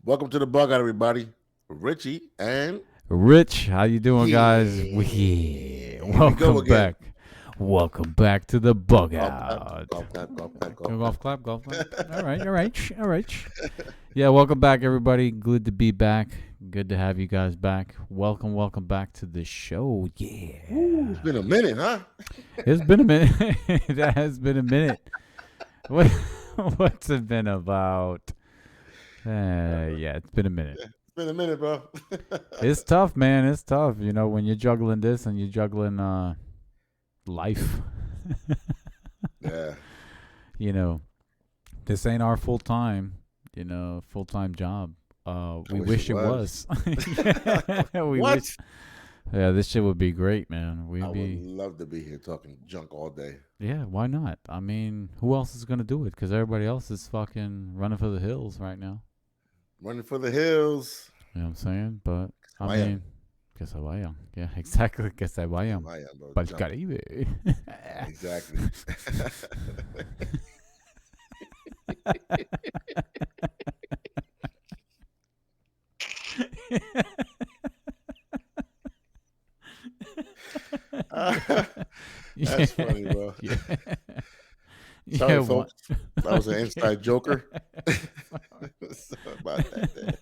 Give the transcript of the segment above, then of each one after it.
Welcome to the bug out, everybody. Richie and Rich, how you doing, guys? here we go Welcome again. back. Welcome back to the bug Golf clap, out. golf clap, golf clap, golf clap. Golf clap, golf clap. All right. Yeah, welcome back, everybody. Good to be back. Good to have you guys back. Welcome back to the show. Yeah. It's been a minute, huh? It's been a minute. That has been a minute. What? What's it been about? Yeah, it's been a minute. It's been a minute, bro. It's tough, man. It's tough. You know, when you're juggling this and you're juggling life. Yeah. You know, this ain't our full time job. We wish it was. We What? wish. Yeah, this shit would be great, man. I would love to be here talking junk all day. Yeah, why not? I mean, who else is gonna do it? Because everybody else is fucking running for the hills right now. Running for the hills. You know what I'm saying? But I Vayan. mean, que se vayan. Yeah, exactly. Que se vayan. Vayan, bro. Pa'l Jump. Caribe. Exactly. That's funny, bro. Yeah. Sorry, Yeah, folks. That was an inside joker. Sorry about that. Man.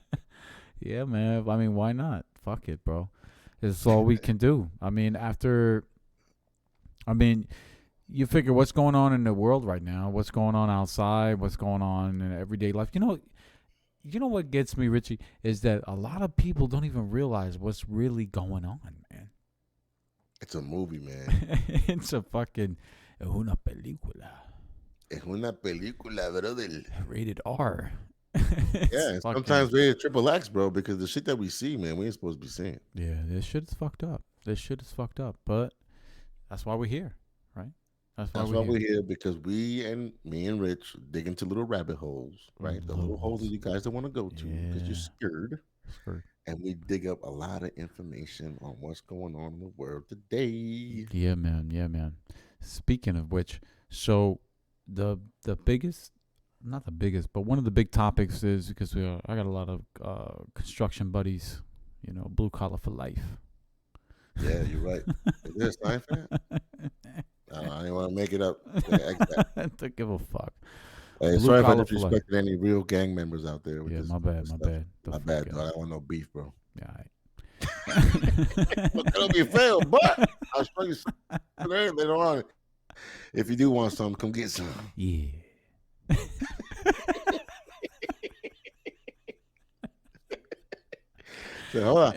Yeah, man. I mean, why not? Fuck it, bro. It's all we can do. I mean, you figure what's going on in the world right now, what's going on outside, what's going on in everyday life. You know what gets me, Richie, is that a lot of people don't even realize what's really going on, man. It's a movie, man. It's a fucking una película. Es una película, brother. Rated R. Yeah, and sometimes rated triple X, bro, because the shit that we see, man, we ain't supposed to be seeing. Yeah, this shit is fucked up. But that's why we're here, right? That's why we're here, because me and Rich dig into little rabbit holes, right? The little holes that you guys don't want to go to because you're scared. And we dig up a lot of information on what's going on in the world today. Yeah, man. Speaking of which, so the biggest, not the biggest, but one of the big topics is because I got a lot of construction buddies, blue collar for life. Yeah, you're right. Is there a sign for that? I didn't want to make it up. Don't give a fuck. Hey, sorry if I disrespected any real gang members out there. Yeah, my bad. My bad, dog. I don't want no beef, bro. Yeah, all right. Look, it'll be fair, but I'll show you some later on. If you do want some, come get some. Yeah. So, hold on.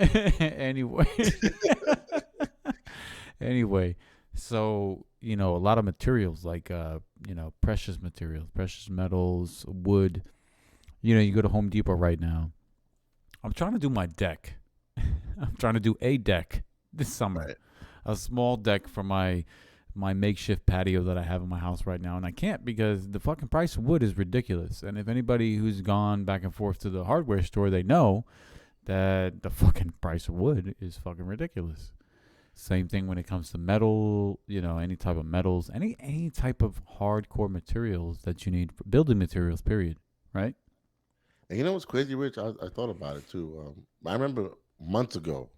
Anyway, so a lot of materials like precious materials, precious metals, wood. You go to Home Depot right now. I'm trying to do my deck. I'm trying to do a deck this summer, Right. A small deck for my makeshift patio that I have in my house right now, and I can't because the fucking price of wood is ridiculous. And if anybody who's gone back and forth to the hardware store, they know that the fucking price of wood is fucking ridiculous. Same thing when it comes to metal, any type of metals, any type of hardcore materials that you need for building materials, period, right? And you know what's crazy, Rich? I thought about it too. I remember months ago.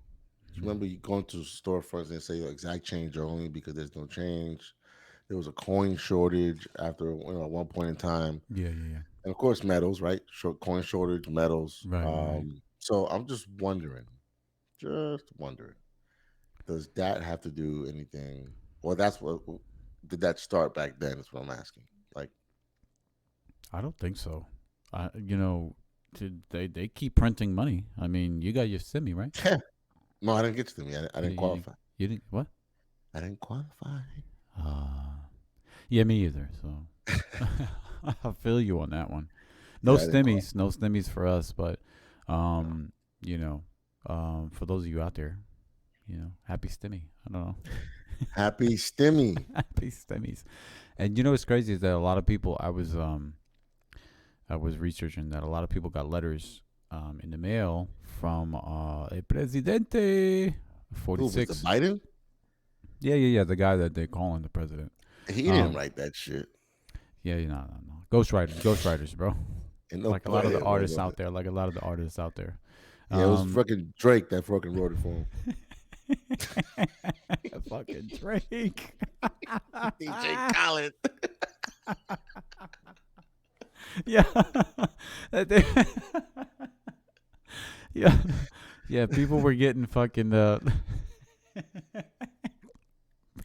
You remember you going to storefronts and say exact change only because there's no change. There was a coin shortage after at one point in time. Yeah. And of course, metals, right? Coin shortage, metals. Right. So I'm just wondering, does that have to do anything? Well, did that start back then? Is what I'm asking. Like, I don't think so. They keep printing money. I mean, you got your SIMI, right? No, I didn't get to me. I didn't qualify. You didn't what? I didn't qualify. Yeah, me either. So I feel you on that one. No stimmies for us, but for those of you out there, happy stimmy. I don't know. Happy stimmy. Happy stimmies. And what's crazy is that a lot of people I was researching that a lot of people got letters in the mail from El Presidente 46. Was it Biden? Yeah. The guy that they're calling the president. He didn't write that shit. Yeah, no. Ghostwriters, bro. And Like a lot of nobody the wrote artists on out it. there. Like a lot of the artists out there. Yeah, it was Um, fucking Drake that fucking wrote it for him. fucking Drake. DJ Khaled. Yeah. Yeah. Yeah. People were getting fucking.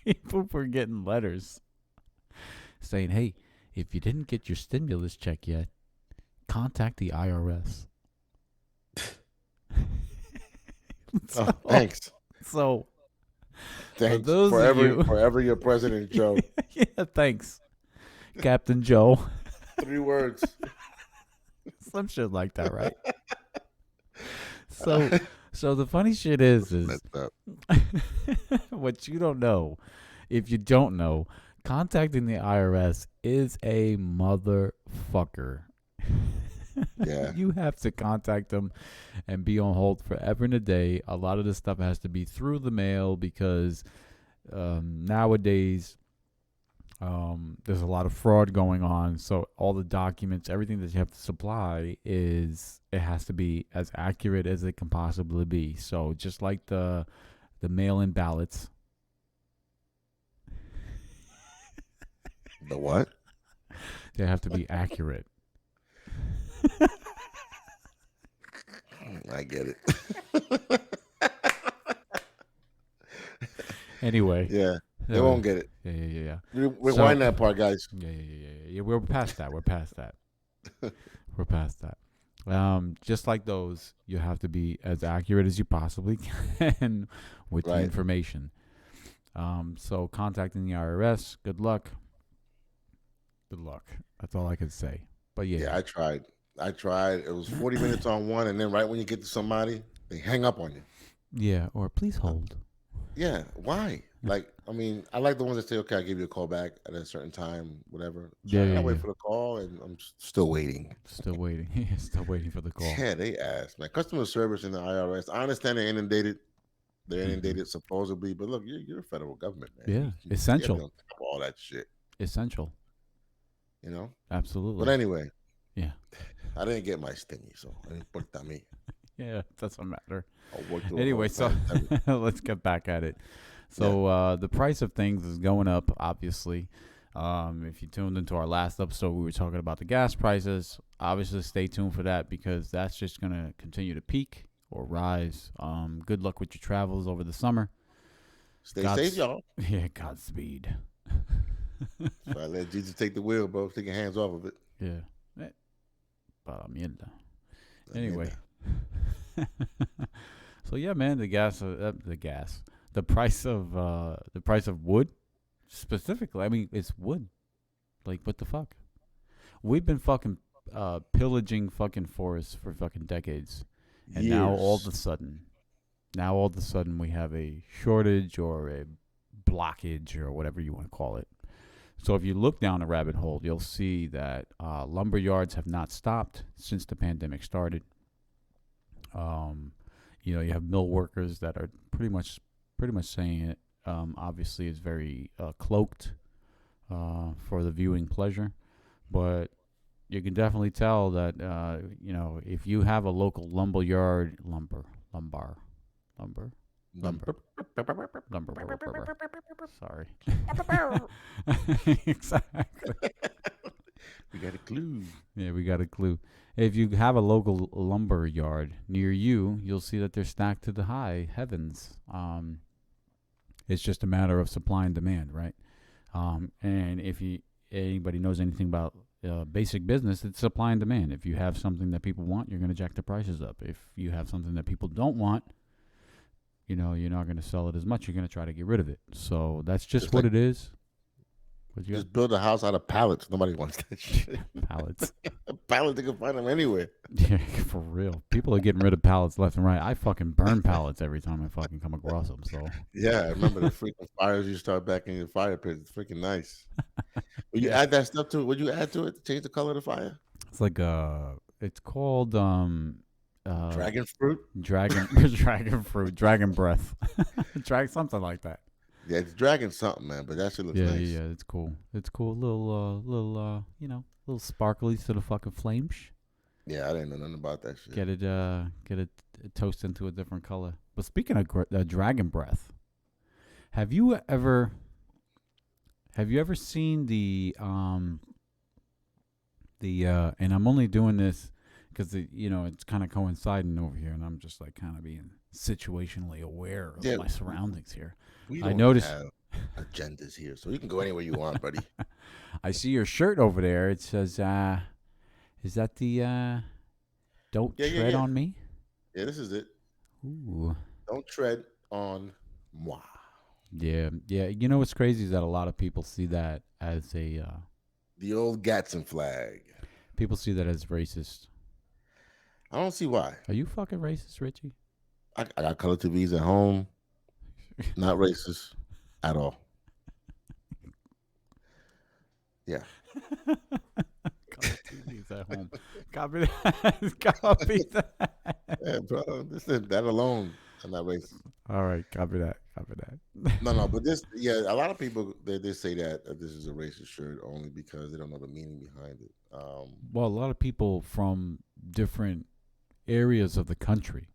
People were getting letters saying, "Hey, if you didn't get your stimulus check yet, contact the IRS." Oh, so, thanks. so for Thanks. those of Forever, you, forever your president, Joe. yeah, thanks, Captain Joe. 3 words. Some shit like that, right? So, so the funny shit is Messed up. what you don't know. If you don't know, contacting the IRS is a motherfucker. Yeah. You have to contact them and be on hold forever and a day. A lot of this stuff has to be through the mail because nowadays there's a lot of fraud going on. So all the documents, everything that you have to supply it has to be as accurate as it can possibly be. So just like the mail-in ballots, The what? they have to be accurate. I get it. Anyway, Yeah. They won't get it. yeah. Rewind that part, guys. Yeah. We're past that. We're past that. We're past that. Just like those, you have to be as accurate as you possibly can with the Right. information. So contacting the IRS, good luck. Good luck. That's all I can say. But Yeah, I tried. It was 40 minutes on one, and then right when you get to somebody, they hang up on you. Yeah, or please hold. Yeah, why? Like, I mean, I like the ones that say, "Okay, I'll give you a call back at a certain time, whatever." So I gotta wait for the call, and I'm still waiting. Still waiting. Still waiting for the call. Yeah, they ask, man. Customer service in the IRS. I understand they're inundated. They're inundated supposedly, but look, you're a federal government, man. Yeah, You gotta be essential. on top of all that shit, Essential. you know. Absolutely. But anyway, Yeah. I didn't get my stingy, so I didn't put that me. Yeah, doesn't matter. I worked through Anyway, all so the time. let's get back at it. So the price of things is going up, obviously. If you tuned into our last episode, we were talking about the gas prices. Obviously, stay tuned for that because that's just going to continue to peak or rise. Good luck with your travels over the summer. Stay safe, y'all. Yeah, Godspeed. So I let Jesus take the wheel, bro. Take your hands off of it. Yeah. Para mierda. Anyway. So yeah, man, the price of wood, specifically. I mean, it's wood. Like, what the fuck? We've been fucking pillaging fucking forests for fucking decades, and Years. now all of a sudden, we have a shortage or a blockage or whatever you want to call it. So if you look down a rabbit hole, you'll see that lumber yards have not stopped since the pandemic started. You have mill workers that are pretty much saying it. Obviously, it's very cloaked for the viewing pleasure, but you can definitely tell that if you have a local lumber yard, sorry. Exactly. We got a clue. Yeah, we got a clue. If you have a local lumber yard near you, you'll see that they're stacked to the high heavens. It's just a matter of supply and demand, right? And if anybody knows anything about basic business, it's supply and demand. If you have something that people want, you're going to jack the prices up. If you have something that people don't want, you're not going to sell it as much. You're going to try to get rid of it. So that's just what it is. Just build a house out of pallets. Nobody wants that shit. Pallets. Pallets, they can find them anywhere. Yeah, for real. People are getting rid of pallets left and right. I fucking burn pallets every time I fucking come across them. So yeah, I remember the freaking fires you start back in your fire pit. It's freaking nice. Would you add that stuff to it? Would you add to it to change the color of the fire? It's like it's called dragon fruit, dragon fruit, dragon breath, something like that. Yeah, it's dragon something, man. But that shit looks nice. Yeah, it's cool. It's cool. Little sparklies to the fucking flames. Yeah, I didn't know nothing about that shit. Get it toast into a different color. But speaking of dragon breath, have you ever seen and I'm only doing this because it's kind of coinciding over here, and I'm just like kind of being situationally aware of Yeah, my surroundings here. we I don't noticed. have agendas here, so you can go anywhere you want, buddy. I see your shirt over there. It says, "Is that the don't Yeah, yeah, tread yeah. on me?" Yeah, this is it. Ooh, Don't tread on moi. yeah, yeah. You know what's crazy is that a lot of people see that as a The old Gadsden flag. people see that as racist. I don't see why. Are you fucking racist, Richie? I got color TVs at home. Not racist at all. Yeah. Color TVs at home. Copy that. Copy that. Yeah, bro. That alone. I'm not racist. All right, copy that. Copy that. No, no, but this, yeah, a lot of people they say that this is a racist shirt only because they don't know the meaning behind it. Well, a lot of people from different areas of the country,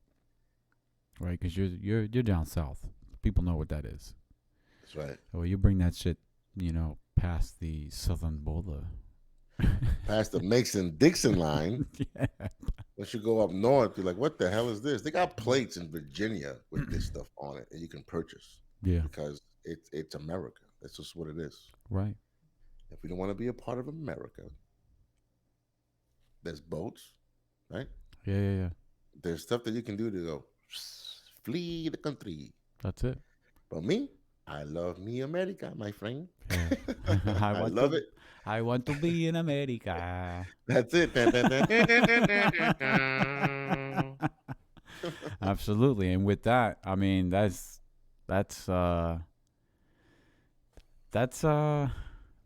right? Because you're down south. People know what that is. That's right. Well, you bring that shit, past the southern border. Past the Mason Dixon line, Yeah. once you go up north, you're like, what the hell is this? They got plates in Virginia with this stuff on it, and you can purchase Yeah. because it's America. That's just what it is. Right. If we don't want to be a part of America, there's boats, right? Yeah, yeah, yeah. There's stuff that you can do to go flee the country. That's it. But me, I love me America, my friend. Yeah. I love it. I want to be in America. That's it. Absolutely. And with that, I mean that's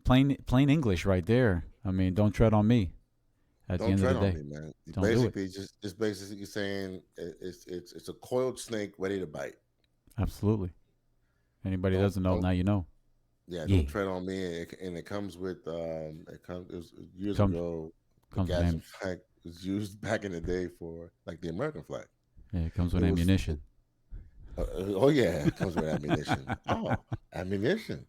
plain English right there. I mean, don't tread on me at the Don't end of tread the on day. me, man. Don't do it. Basically, just basically saying it's a coiled snake ready to bite. Absolutely. Anybody Don't doesn't know, don't now you know. yeah, Yeah. don't tread on me. And it comes with it was years Comes ago. The comes with Gadsden flag was used back in the day for like the American flag. it comes with It was ammunition. oh yeah, it comes with ammunition. Oh, ammunition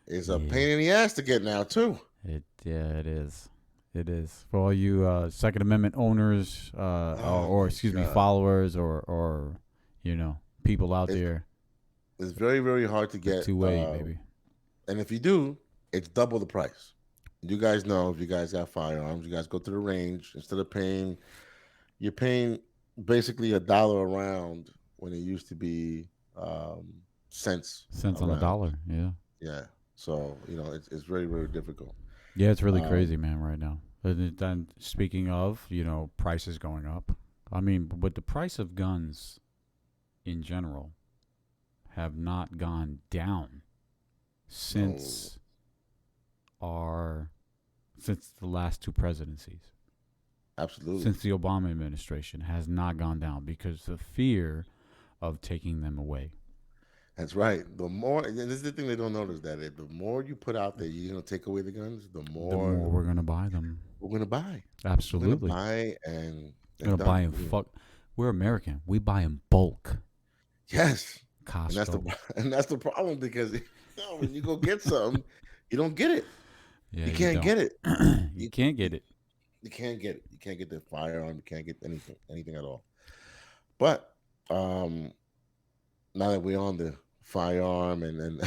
is a Yeah. pain in the ass to get now too. It is. It is. For all you Second Amendment owners, Oh or my excuse me, god, followers, or people out it, there. it's very hard to The get. 2-way, baby. And if you do, it's double the price. You guys know if you guys got firearms, you guys go to the range instead of you're paying basically $1 a round when it used to be cents Cents a on the round. dollar. Yeah. Yeah, so it's very difficult. Yeah, it's really Um, crazy, man, right now. And then speaking of, prices going up. I mean, but the price of guns in general have not gone down no, since our since the last two presidencies. absolutely, Since the Obama administration has not gone down because of fear of taking them away. that's right. The more, and this is the thing they don't notice that the more you put out there, you're gonna take away the guns. The The more more we're gonna buy them. we're gonna buy. We're gonna Absolutely. buy We're gonna buy done. in We're American. We buy in bulk. Yes, and that's the Costco. and that's the problem because when you go get something, you don't get it. Yeah, You you can't don't. get it. You You, can't you get it. you can't get it. You can't get the firearm. You can't get anything at all. But now that we're on the firearm and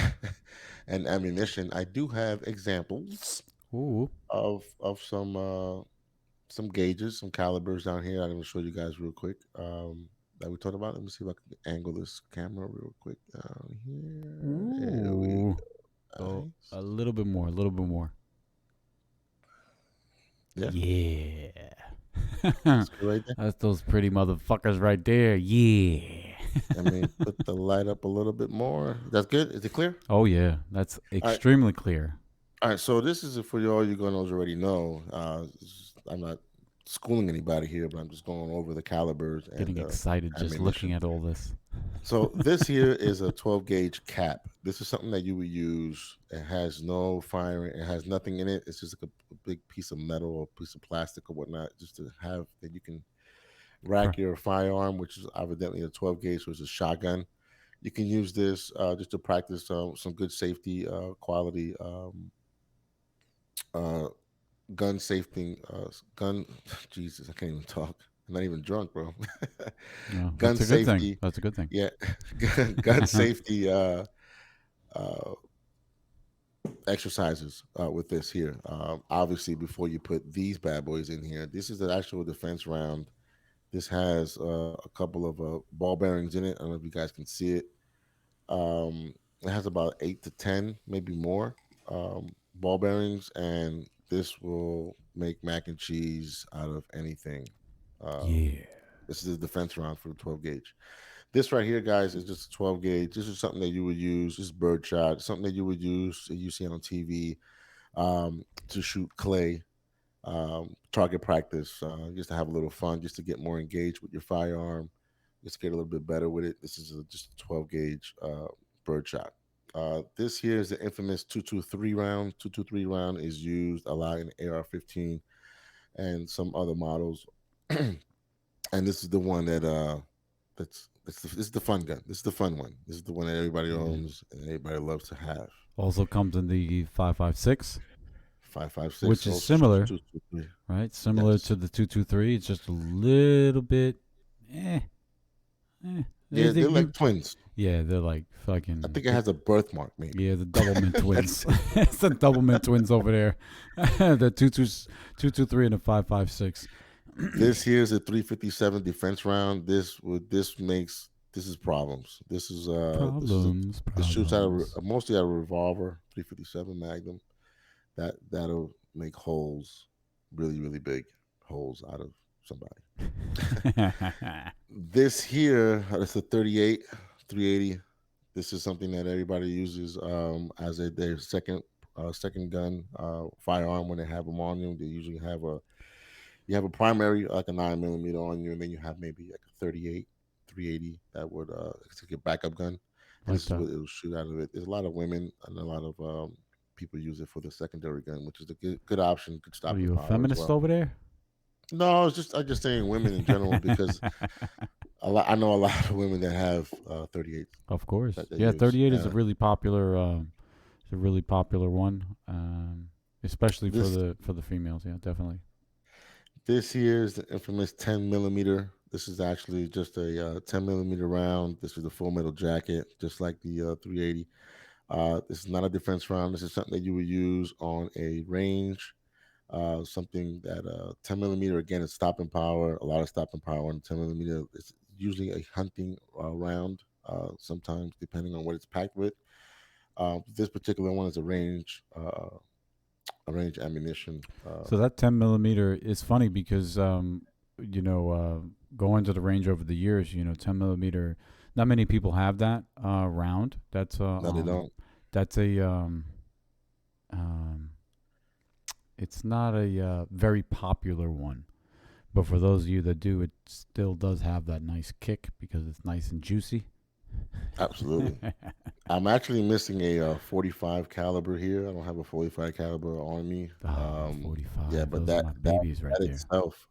and ammunition, I do have examples Ooh. of some gauges, some calibers down here. I'm gonna show you guys real quick. That we talked about. Let me see if I can angle this camera real quick down here. There we Ooh. go. Oh, Nice. a little bit more. A little bit more. Yeah, Yeah. that's good right there. That's those pretty motherfuckers right there. Yeah. Let me put the light up a little bit more. That's good. Is it clear? Oh yeah, that's All right. extremely clear. All right. So this is for all you gunners already know. I'm not schooling anybody here, but I'm just going over the calibers and Getting excited just looking ammunition. at all this. So this here is a 12 gauge cap. This is something that you would use. It has no firing. It has nothing in it. It's just like a big piece of metal or piece of plastic or whatnot, just to have that you can Right. rack your firearm, which is evidently a 12 gauge, which is a shotgun. You can use this just to practice some good safety quality uh, gun safety gun. Jesus, I can't even talk. I'm not even drunk, bro. No, Gun that's a good thing. safety, That's a good thing. yeah, gun safety uh, exercises with this here. Obviously, before you put these bad boys in here, this is an actual defense round. This has a couple of ball bearings in it. I don't know if you guys can see it. It has about 8 to 10, maybe more, ball bearings, and this will make mac and cheese out of anything. Yeah. This is a defense round for the 12 gauge. This right here, guys, is just a 12 gauge. This is something that you would use. This is birdshot, something that you would use that you see on TV to shoot clay, target practice, just to have a little fun, just to get more engaged with your firearm, just to get a little bit better with it. This is just a 12 gauge birdshot. This here is the infamous 223 round. 223 round is used a lot in AR-15 and some other models. And this is the one that this is the fun gun. This is the fun one. This is the one that everybody Yeah. owns and everybody loves to have. Also comes in the 5.56, 5.56 which is also shows similar, 223. right? Similar Yes. to the 223. It's just a little bit, eh, eh. Yeah, they're You, like twins. yeah, they're like I fucking. think it has a birthmark, maybe. Yeah, the Doublemint twins. That's it. It's the Doublemint twins over there. The 223 and the 5.56. This here's a 357 defense round. This makes this is problems. Problems, this shoots out of problems. mostly out of a revolver, 357 Magnum. That'll make holes, really big holes out of somebody. This here, it's a 38, 380. This is something that everybody uses as their second gun firearm when they have them on them. They usually have a primary like a 9 millimeter on you, and then you have maybe like a 38, 380 that would it's like a backup gun, and Like this is that. what it'll shoot out of it. There's a lot of women and a lot of people use it for the secondary gun, which is a good option, good What are stopping you, a power as feminist well. over there? No, I just saying women in general because I know a lot of women that have 38 Of course. that they Yeah, use. 38 is a really popular. It's a really popular one, especially This for the females. Yeah, definitely. this here is the infamous 10 millimeter. This is actually just a 10 millimeter round. This is the full metal jacket, just like the 380. This is not a defense round. This is something that you would use on a range. Something that 10 millimeter again is stopping power. A lot of stopping power on 10 millimeter. It's usually a hunting round. Sometimes depending on what it's packed with. This particular one is a range ammunition. So that 10 millimeter is funny because you know, going to the range over the years, 10 millimeter. Not many people have that round. No, they don't. That's a um, it's not a very popular one. But for those of you that do, it still does have that nice kick because it's nice and juicy. Absolutely. I'm actually missing a 45 caliber here. I don't have a 45 caliber on me. Ah, Yeah, 45. but Those are my babies right that there. itself,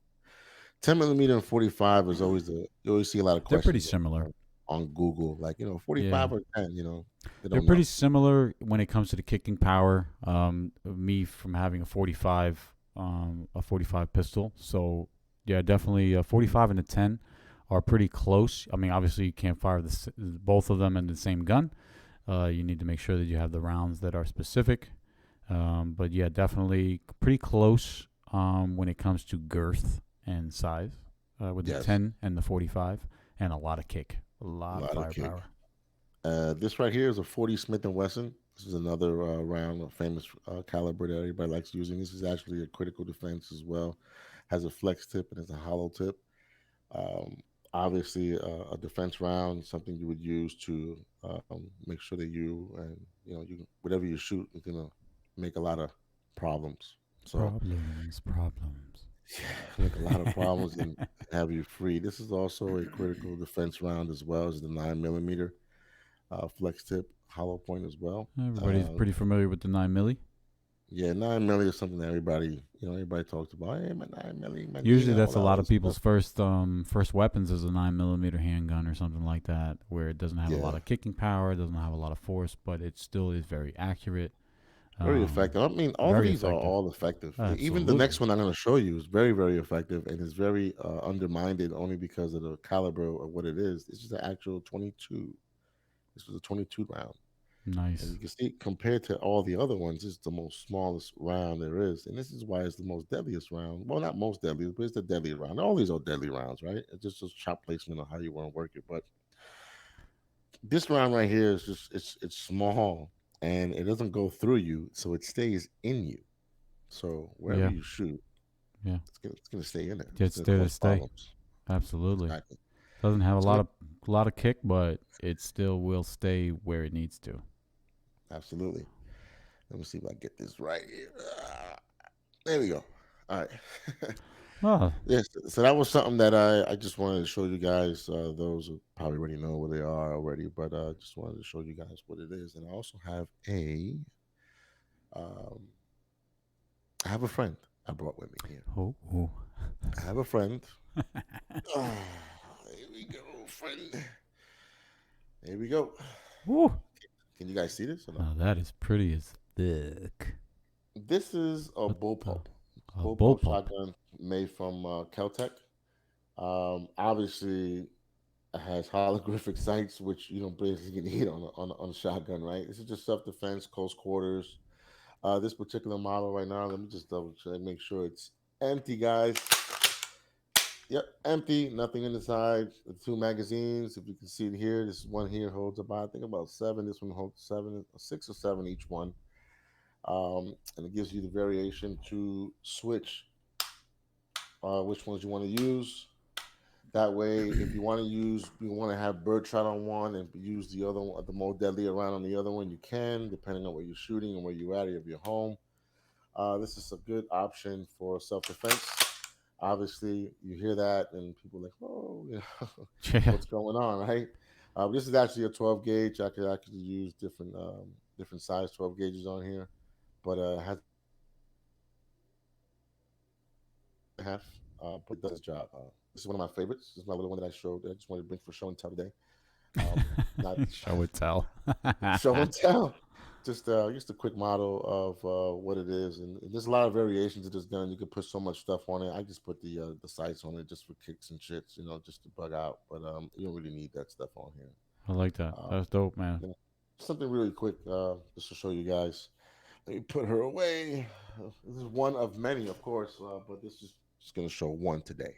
10 millimeter and 45 is always you always see a lot of They're pretty questions similar. on Google, like 45 Yeah. or 10. They They're don't know. pretty similar when it comes to the kicking power. Me from having a 45 pistol. So yeah, definitely a 45 and a 10 are pretty close. I mean, obviously you can't fire both of them in the same gun. You need to make sure that you have the rounds that are specific. But yeah, definitely pretty close when it comes to girth and size with the Yes, 10 and the 45, and a lot of kick, a a lot of lot of kick. firepower. This right here is a 40 Smith and Wesson. This is another round, a famous caliber that everybody likes using. This is actually a critical defense as well. Has a flex tip and it's a hollow tip. Um, Obviously, a defense round, something you would use to make sure that you whatever you shoot is gonna make a lot of problems. So Problems. make a lot of problems and have you free. This is also a critical defense round as well as the 9 millimeter flex tip hollow point as well. Everybody's Uh, pretty familiar with the 9 milli. Yeah, 9 milli is something that everybody talks about. Hey, my 9 milli, Usually, Medina, that's a all lot that of stuff. people's first weapons is a 9 millimeter handgun or something like that, where it doesn't have a lot Yeah, of kicking power, it doesn't have a lot of force, but it still is very accurate, very um, effective. I mean, all of very these are effective. all effective. Even the Absolutely. next one I'm going to show you is very, very effective and is very undermined only because of the caliber of what it is. This is an actual 22. This was a 22 round. And Nice. you can see compared to all the other ones, it's the most smallest round there is. And this is why it's the most deadliest round. Well, not most deadliest, but it's the deadliest round. All these are deadly rounds, right? It's just shot placement on how you want to work it. But this round right here is just it's small and it doesn't go through you, so it stays in you. So wherever Yeah. you shoot, Yeah. it's gonna stay in there. It's It's gonna there to cause stay. problems. Absolutely. Exactly. Doesn't have a It's lot gonna of kick, but it still will stay where it needs to. absolutely. Let me see if I get this right here. There we go. All right. Oh, Yes, so that was something that I just wanted to show you guys. Those who probably already know where they are already, but just wanted to show you guys what it is. And I also have um, I have a friend I brought with me here. oh, oh. I have a friend. Ah, here we go, friend. Here we go. Ooh. Can you guys see this or no? Oh, that is pretty as thick. This is a What the? bullpup. A Bullpup bullpup. shotgun made from Caltech. Obviously, it has holographic sights, which you don't basically need on a shotgun, right? This is just self defense, close quarters. This particular model right now, let me just double check, make sure it's empty, guys. Yep, empty, nothing in the side. The two magazines, if you can see it here, this one here holds about, I think about seven. This one holds seven, 6 or 7 each one. And it gives you the variation to switch which ones you want to use. That way, if you want to have birdshot on one and use the other one, the more deadly around on the other one, you can, depending on what you're shooting and where you're at of your home. This is a good option for self defense. Obviously, you hear that and people are like, oh, Yeah. what's going on, right? This is actually a 12 gauge. I could actually use different size 12 gauges on here, but it has half, but it does its job. This is one of my favorites. This is my little one that I showed. That I just wanted to bring for show and tell today. Not Show and tell. show and tell. Just a quick model of what it is, and there's a lot of variations of this gun. You can put so much stuff on it. I just put the sights on it just for kicks and shits, just to bug out. But you don't really need that stuff on here. I like that. Um, That's dope, man. you know, Something really quick, just to show you guys. Let me put her away. This is one of many, of course, but this is just gonna show one today.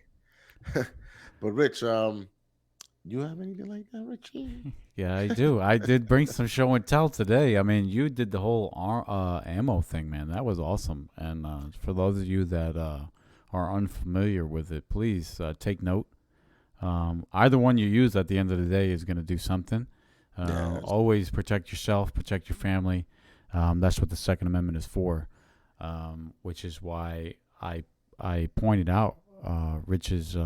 But Rich, you have anything like that, Richie? Yeah, I do. I did bring some show and tell today. I mean, you did the whole ammo thing, man. That was awesome. And for those of you that are unfamiliar with it, please take note. Either one you use at the end of the day is going to do something. Yes. Always protect yourself, protect your family. That's what the Second Amendment is for, which is why I pointed out Rich's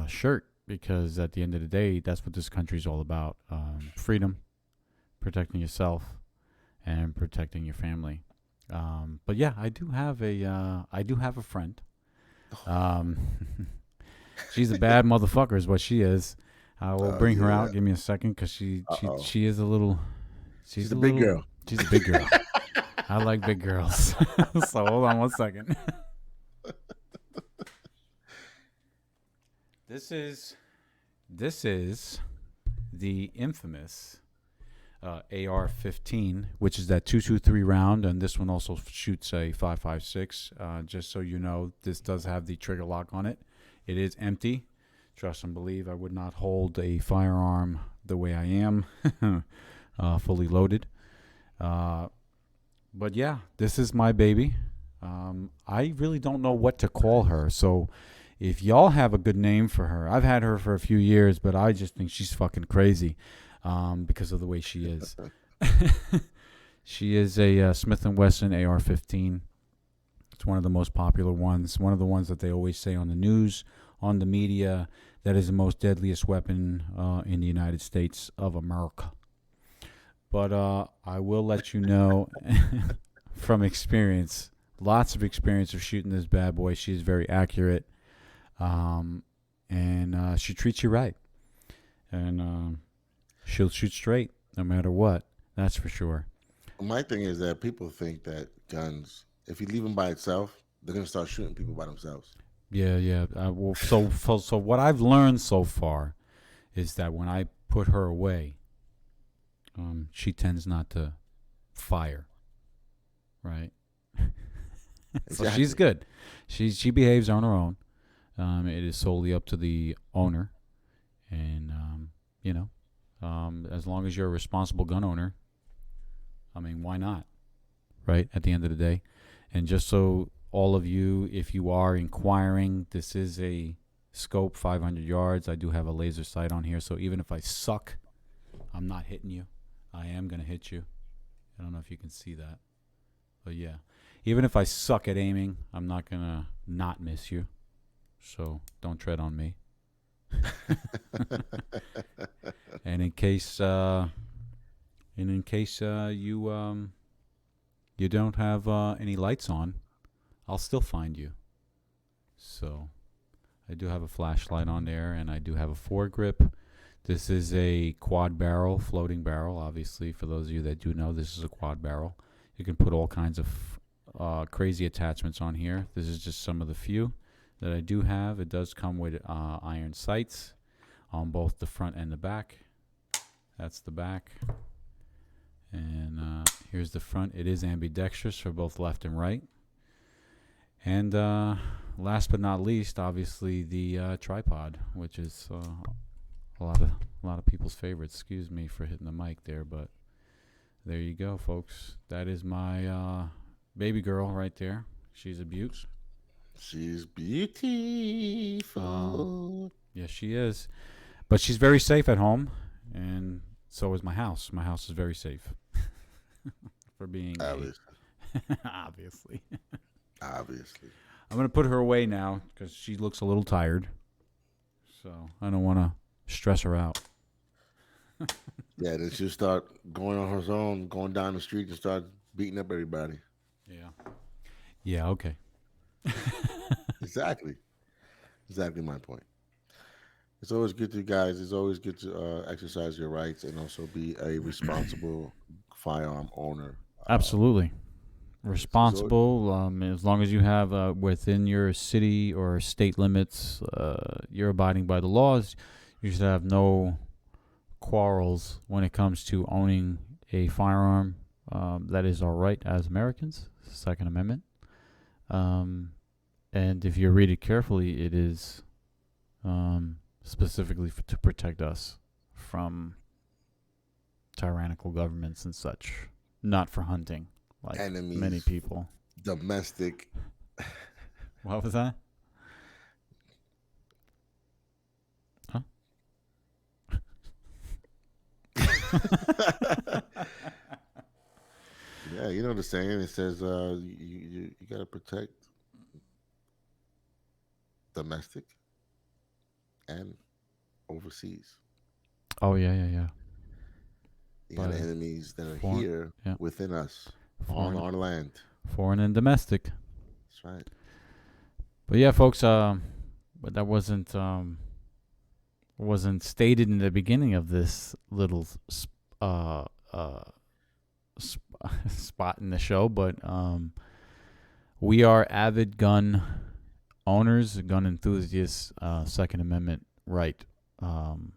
shirt, because at the end of the day, that's what this country is all about: freedom, protecting yourself, and protecting your family. But yeah, I do have a friend. Um, she's a bad motherfucker, is what she is. I will bring her Yeah. out. Give me a second, because Uh oh. she is a little. She's She's a a big little. girl. She's a big girl. I like big girls. So hold on one second. This is the infamous AR-15, which is that 223 round, and this one also shoots a 5.56. Just so you know, this does have the trigger lock on it. It is empty. Trust and believe, I would not hold a firearm the way I am, fully loaded. But yeah, this is my baby. I really don't know what to call her, so if y'all have a good name for her, I've had her for a few years, but I just think she's fucking crazy because of the way she is. She is a Smith and Wesson AR-15. It's one of the most popular ones. One of the ones that they always say on the news, on the media, that is the most deadliest weapon in the United States of America. But I will let you know from experience, lots of experience of shooting this bad boy. She's very accurate, um, and she treats you right, and she'll shoot straight no matter what. That's for sure. My thing is that people think that guns, if you leave them by itself, they're gonna start shooting people by themselves. Yeah, yeah. So what I've learned so far is that when I put her away, she tends not to fire. Right. So she's Exactly. good. She behaves on her own. It is solely up to the owner, and you know, as long as you're a responsible gun owner, I mean, why not? Right. At the end of the day, and just so all of you, if you are inquiring, this is a scope 500 yards. I do have a laser sight on here, so even if I suck, I'm not hitting you. I am gonna hit you. I don't know if you can see that, but yeah, even if I suck at aiming, I'm not gonna not miss you. So don't tread on me. And in case you don't have any lights on, I'll still find you. So I do have a flashlight on there, and I do have a foregrip. This is a quad barrel, floating barrel. Obviously, for those of you that do know, this is a quad barrel. You can put all kinds of crazy attachments on here. This is just some of the few that I do have. It does come with iron sights on both the front and the back. That's the back. And here's the front. It is ambidextrous for both left and right. And last but not least, obviously the tripod, which is a lot of people's favorites. Excuse me for hitting the mic there, but there you go, folks. That is my baby girl right there. She's a beaut. She's Um, beautiful. yes, she is. But she's very safe at home, and so is my house. My house is very safe for being a. Obviously. Obviously. Obviously. I'm going to put her away now because she looks a little tired. So I don't want to stress her out. Yeah, then she'll start going on her own, going down the street and start beating up everybody. Yeah. Yeah, okay. Exactly. Exactly my point. It's always good to guys. It's always good to exercise your rights and also be a responsible firearm owner. Absolutely. It's always, Responsible, as long as you have within your city or state limits, you're abiding by the laws, you should have no quarrels when it comes to owning a firearm. That is our right as Americans, Second Amendment. Um, and if you read it carefully, it is specifically to protect us from tyrannical governments and such, not for hunting, like many enemies, people. domestic. What was that? Huh? Yeah, you know the saying. It says you got to protect domestic and overseas. Oh yeah, yeah, yeah. You got But enemies that are foreign, here yeah, within us on foreign, our land. foreign and domestic. That's right. But yeah, folks. But that wasn't stated in the beginning of this little uh uh spot in the show. But we are avid gun owners, gun enthusiasts. Second Amendment right. Um,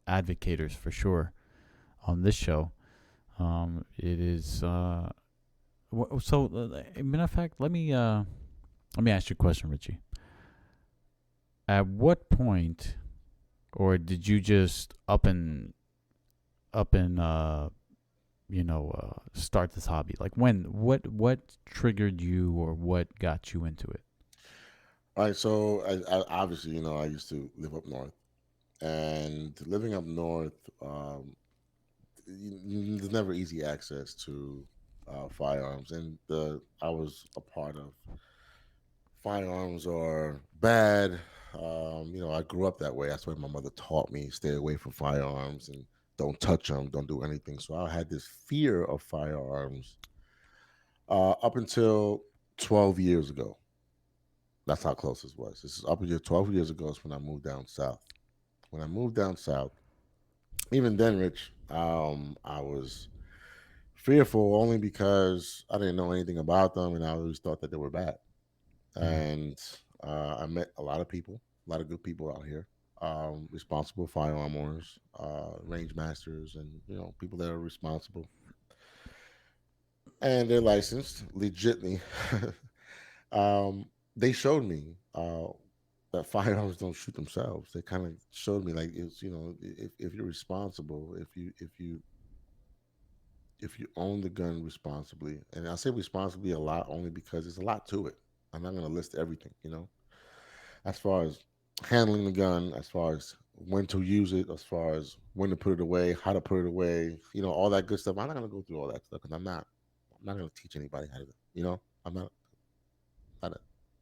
advocators for sure on this show. It is so. Matter of fact, let me ask you a question, Richie. At what point, or did you just up and start this hobby? Like when? What triggered you, or what got you into it? All right. So I obviously, I used to live up north, and living up north, there's never easy access to firearms, and the I was a part of firearms are bad. I grew up that way. That's why my mother taught me stay away from firearms, and don't touch them, don't do anything. So I had this fear of firearms up until 12 years ago. That's how close this was. This is up until 12 years ago is when I moved down south. When I moved down south, even then, Rich, I was fearful only because I didn't know anything about them and I always thought that they were bad. Mm. And I met a lot of people, a lot of good people out here, responsible firearm owners, range masters, and people that are responsible and they're licensed legitly. um, they showed me that firearms don't shoot themselves. They kind of showed me like it's if you're responsible, if you own the gun responsibly, and I say responsibly a lot only because there's a lot to it. I'm not going to list everything, as far as handling the gun, as far as when to use it, as far as when to put it away, how to put it away, all that good stuff. I'm not going to go through all that stuff because I'm not going to teach anybody how to, I'm not, a,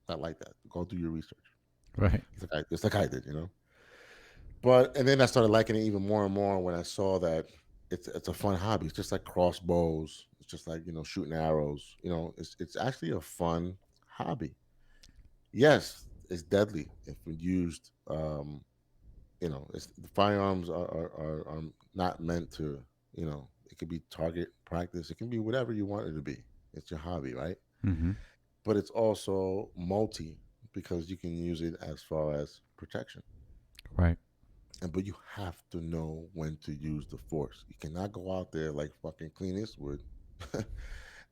not like that. Go do your research. Right. It's like I did. But and then I started liking it even more and more when I saw that it's a fun hobby. It's just like crossbows. It's just like shooting arrows. It's actually a fun hobby. Yes, it's deadly if used. The firearms are not meant to. It could be target practice. It can be whatever you want it to be. It's your hobby, right? Mm-hmm. But it's also multi because you can use it as far as protection. Right. And but you have to know when to use the force. You cannot go out there like fucking Clint Eastwood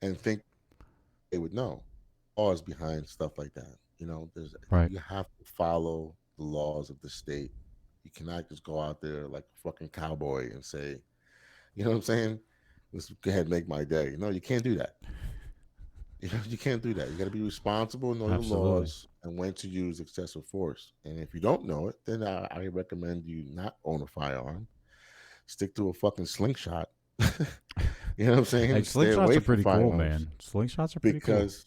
and think they would know laws behind stuff like that. There's Right. you have to follow the laws of the state. You cannot just go out there like a fucking cowboy and say, you know what I'm saying? Let's go ahead and make my day. No, you can't do that. You can't do that. You got to be responsible, know the Absolutely. laws, and when to use excessive force. And if you don't know it, then I recommend you not own a firearm. Stick to a fucking slingshot. You know what I'm Hey, saying? Stay slingshots away are from pretty cool, firearms man. Slingshots are pretty cool. because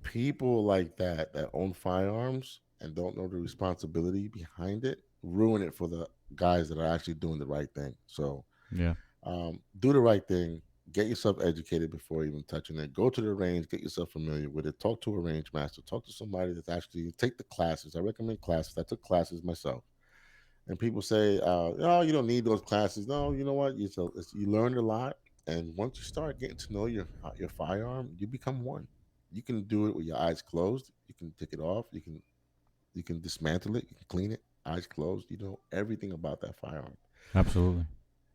people like that own firearms and don't know the responsibility behind it ruin it for the guys that are actually doing the right thing. So Yeah. do the right thing. Get yourself educated before even touching it. Go to the range, get yourself familiar with it. Talk to a range master. Talk to somebody that's actually take the classes. I recommend classes. I took classes myself. And people say, "Oh, you don't need those classes." No, you know what? You learn a lot, and once you start getting to know your firearm, you become one. You can do it with your eyes closed. You can take it off. You can dismantle it. You can clean it, eyes closed. You know everything about that firearm. Absolutely.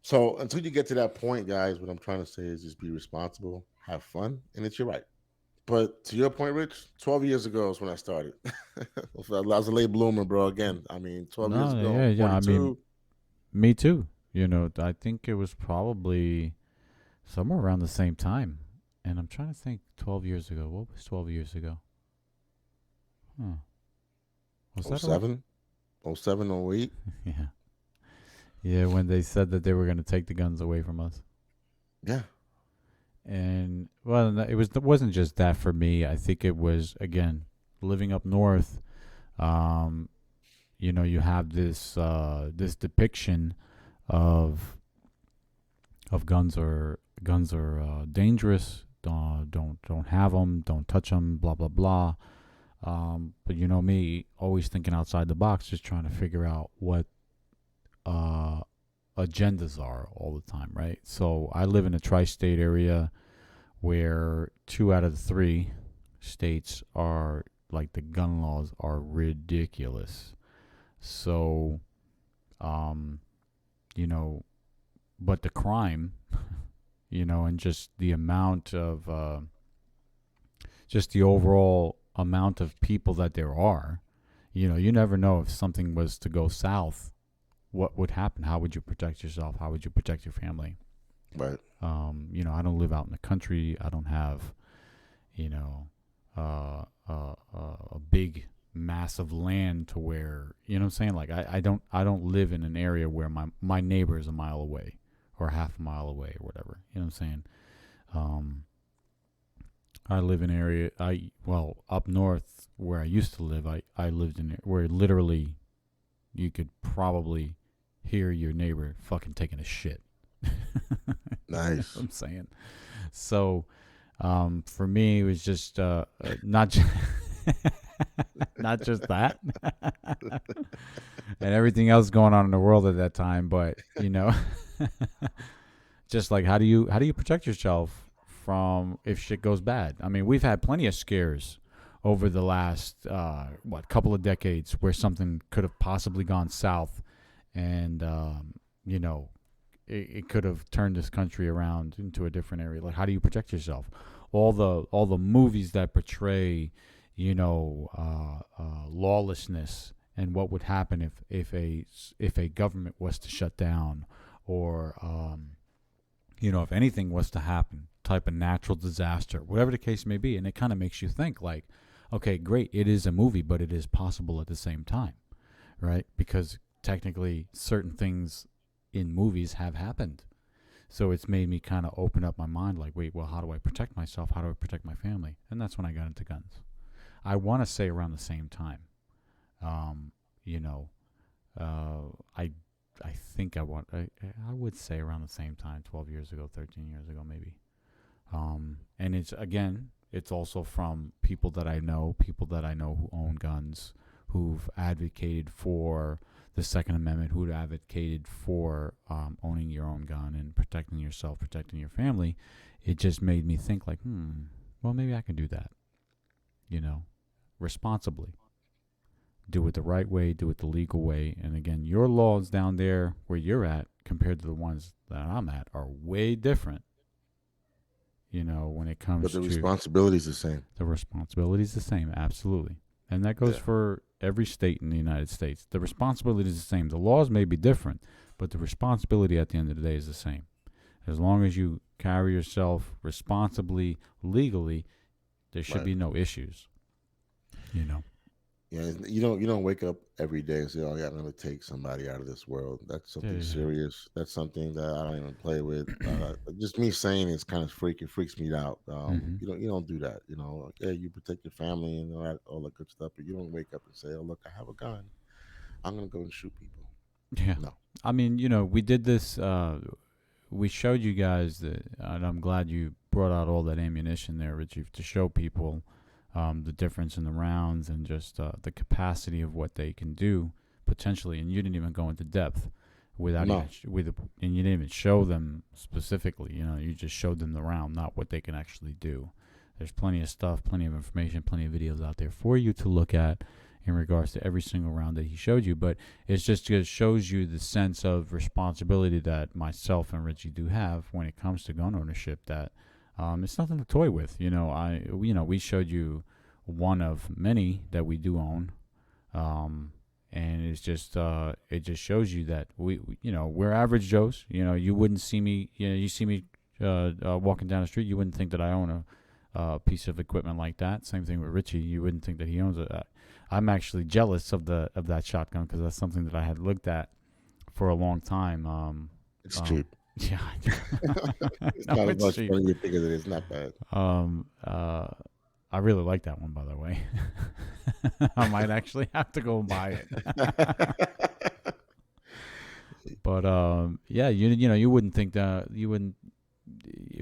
So until you get to that point, guys, what I'm trying to say is just be responsible, have fun, and it's your right. But to your point, Rich, 12 years ago is when I started. I was a late bloomer, bro. Again, I mean, 12 years No, ago, I'm yeah, yeah. I mean, 42. me too. I think it was probably somewhere around the same time. And I'm trying to think 12 years ago. What was 12 years ago? Huh. Was Oh that around? seven, oh seven, oh eight. Yeah. Yeah, when they said that they were going to take the guns away from us. Yeah, And well, it wasn't just that for me. I think it was again living up north. Um, you have this depiction of guns are dangerous. Don't have them. Don't touch them. Blah blah blah. But you know me, always thinking outside the box, just trying to figure out what uh, agendas are all the time, right? So I live in a tri-state area where 2 out of the 3 states are like the gun laws are ridiculous. So, um, you know, but the crime, and just the overall amount of people that there are, you never know if something was to go south, what would happen? How would you protect yourself? How would you protect your family? right, I don't live out in the country. I don't have, you know, a big massive land to where what I'm saying. Like I don't live in an area where my neighbor is a mile away or half a mile away or whatever. You know what I'm saying? Um, I live in an area. Up north where I used to live, I lived in where literally you could probably hear your neighbor fucking taking a shit. You know what Nice. I'm saying? So for me, it was just not just not just that, and everything else going on in the world at that time. But just like how do you protect yourself from if shit goes bad? I mean, we've had plenty of scares over the last couple of decades where something could have possibly gone south, and you know it could have turned this country around into a different area. Like, how do you protect yourself? All the movies that portray, lawlessness and what would happen if a government was to shut down, or if anything was to happen, type of natural disaster, whatever the case may be, and it kind of makes you think like, okay, great, it is a movie, but it is possible at the same time, right? Because technically, certain things in movies have happened. So it's made me kind of open up my mind like, wait, well, how do I protect myself? How do I protect my family? And that's when I got into guns. I want to say around the same time. Um, you know, I think I would say around the same time, 12 years ago, 13 years ago, maybe. And it's also from people that I know who own guns, who've advocated for the Second Amendment, who've advocated for owning your own gun and protecting yourself, protecting your family. It just made me think like, well, maybe I can do that, you know, responsibly. Do it the right way, do it the legal way. And again, your laws down there where you're at compared to the ones that I'm at are way different, when it But comes the to responsibility is the same. the responsibility is the same, absolutely. And that goes Yeah. for every state in the United States. The responsibility is the same. The laws may be different, but the responsibility at the end of the day is the same. As long as you carry yourself responsibly, legally, there should Right. be no issues, you know. Yeah, you don't wake up every day and say, "Oh, yeah, I'm gonna take somebody out of this world." That's Yeah, something yeah, serious. That's something that I don't even play with. Just me saying it's kind of freaky, freaks me out. yeah. Mm-hmm. You don't do that. Like, yeah, you protect your family and all that good stuff, but you don't wake up and say, "Oh, look, I have a gun. I'm gonna go and shoot people." Yeah. No. I mean, we did this. We showed you guys that, and I'm glad you brought out all that ammunition there, Richie, to show people the difference in the rounds and just the capacity of what they can do potentially. And you didn't even go into depth without even No. and you didn't even show them specifically. You just showed them the round, not what they can actually do. There's plenty of stuff, plenty of information, plenty of videos out there for you to look at in regards to every single round that he showed you. But it just shows you the sense of responsibility that myself and Richie do have when it comes to gun ownership. That it's nothing to toy with. We showed you one of many that we do own, and it just shows you that we're average Joes. You wouldn't see me. You see me walking down the street, you wouldn't think that I own a piece of equipment like that. Same thing with Richie. You wouldn't think that he owns it. I'm actually jealous of that shotgun because that's something that I had looked at for a long time. It's cheap. Yeah, It's no, not as it's much cheap. fun as you think it is. It's not bad. Um, uh, I really like that one, by the way. I might actually have to go buy it. But yeah, you wouldn't think that it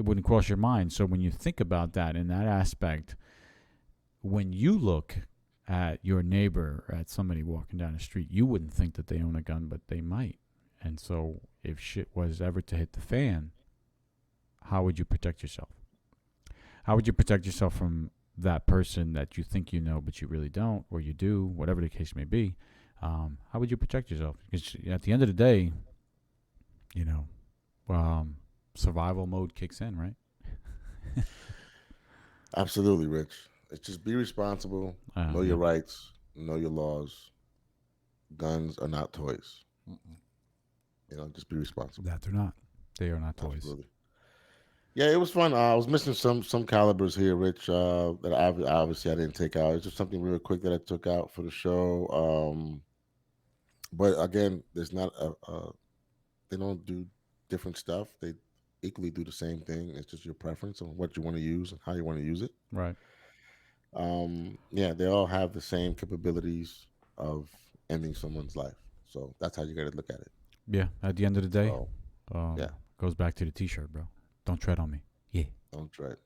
wouldn't cross your mind. So when you think about that in that aspect, when you look at your neighbor, at somebody walking down the street, you wouldn't think that they own a gun, but they might. And so if shit was ever to hit the fan, how would you protect yourself? How would you protect yourself from that person that you think you know, but you really don't, or you do, whatever the case may be? How would you protect yourself? Because at the end of the day, you know, survival mode kicks in, right? Absolutely, Rich. It's just be responsible, know your Yeah. rights, know your laws. Guns are not toys. Mm-mm. Just be responsible. That they're not. They are not toys. Absolutely. Yeah, it was fun. I was missing some calibers here, Rich. That obviously I didn't take out. It's just something real quick that I took out for the show. But again, there's not a they don't do different stuff. They equally do the same thing. It's just your preference on what you want to use and how you want to use it. Right. Yeah, they all have the same capabilities of ending someone's life. So that's how you got to look at it. Yeah. At the end of the day, So um, yeah, Goes back to the T-shirt, bro. Don't tread on me. Yeah. Don't try it.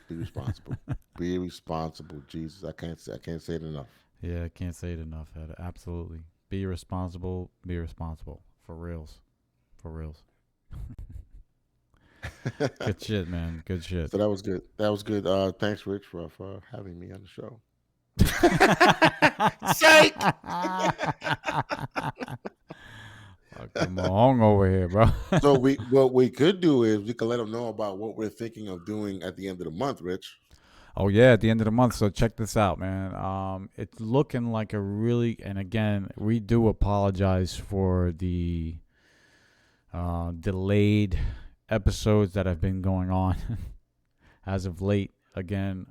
Be responsible. Be responsible, Jesus. I can't say it enough. Yeah, I can't say it enough, Ed. Absolutely. Be responsible. Be responsible. For reals. For reals. Good shit, man. Good shit. So that was good. That was good. Thanks, Rich, for having me on the show. Psych! Fucking Mahong over here, bro. So what we could do is we could let them know about what we're thinking of doing at the end of the month, Rich. Oh yeah, at the end of the month. So check this out, man. It's looking like a really, and again, we do apologize for the delayed episodes that have been going on as of late. Again,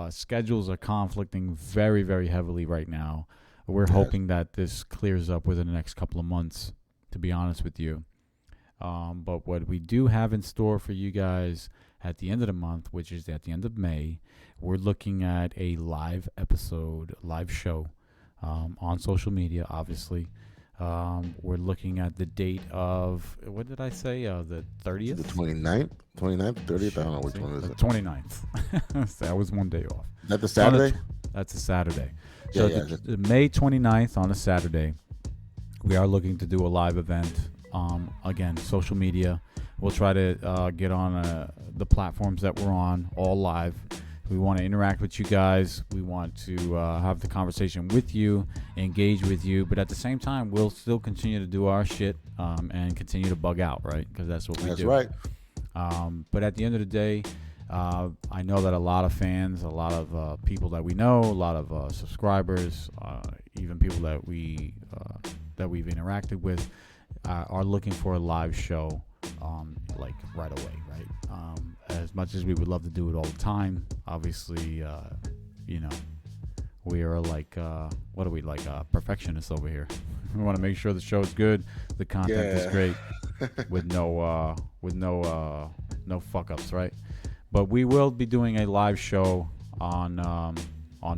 schedules are conflicting very, very heavily right now. We're hoping that this clears up within the next couple of months, to be honest with you. But what we do have in store for you guys at the end of the month, which is at the end of May, we're looking at a live episode, live show on social media, obviously. We're looking at the date of, what did I say? The 30th? The 29th? 29th, 30th? I don't know which one is The it. 29th. That was one day off. Is that the Saturday? That's a Saturday. Yeah, So yeah. the May 29th on a Saturday, we are looking to do a live event. Again, social media. We'll try to get on the platforms that we're on, all live. We want to interact with you guys. We want to have the conversation with you, engage with you. But at the same time, we'll still continue to do our shit and continue to bug out, right? Because that's what we do. That's right. But at the end of the day, I know that a lot of fans, a lot of people that we know, a lot of subscribers, even people that we've interacted with, are looking for a live show, like right away, right? As much as we would love to do it all the time, obviously, we are like, what are we, like perfectionists over here? We want to make sure the show is good, the content is great, with no fuck ups, right? But we will be doing a live show on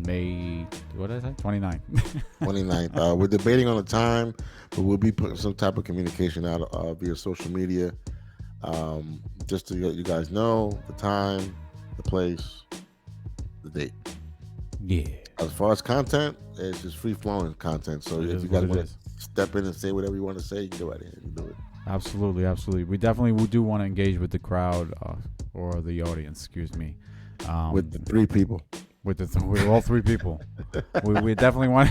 May, what did I say? 29th. 29th. We're debating on the time, but we'll be putting some type of communication out via social media, just to let you guys know the time, the place, the date. Yeah. As far as content, it's just free flowing content. So if you guys want to step in and say whatever you want to say, you can go right ahead and do it. Absolutely, absolutely. We definitely do want to engage with the crowd or the audience, excuse me. With the three people. With with all three people. we definitely want.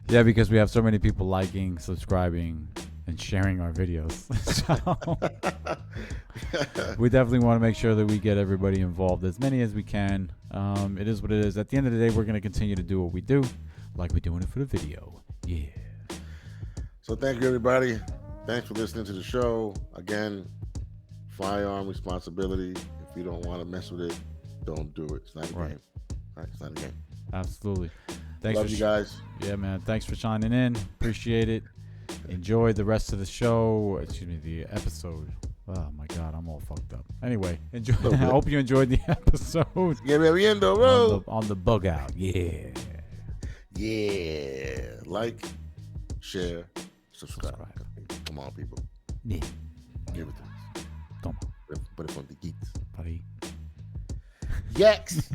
Yeah, because we have so many people liking, subscribing, and sharing our videos. So we definitely want to make sure that we get everybody involved, as many as we can. It is what it is. At the end of the day, we're going to continue to do what we do, like we're doing it for the video. Yeah. So thank you, everybody. Thanks for listening to the show. Again, firearm responsibility. If you don't want to mess with it, don't do it. It's not a game. All right, it's not a game. Absolutely. Thanks. Love you guys. Yeah, man. Thanks for shining in. Appreciate it. Enjoy the rest of the show. Excuse me, the episode. Oh my God, I'm all fucked up. Anyway, enjoy. I hope you enjoyed the episode. Get me viendo, bro. On the bug out. Yeah. Yeah. Like, share, subscribe. Come on, people. Yeah. Give it to us. Toma. Put it on the geeks. Buddy. Yaks.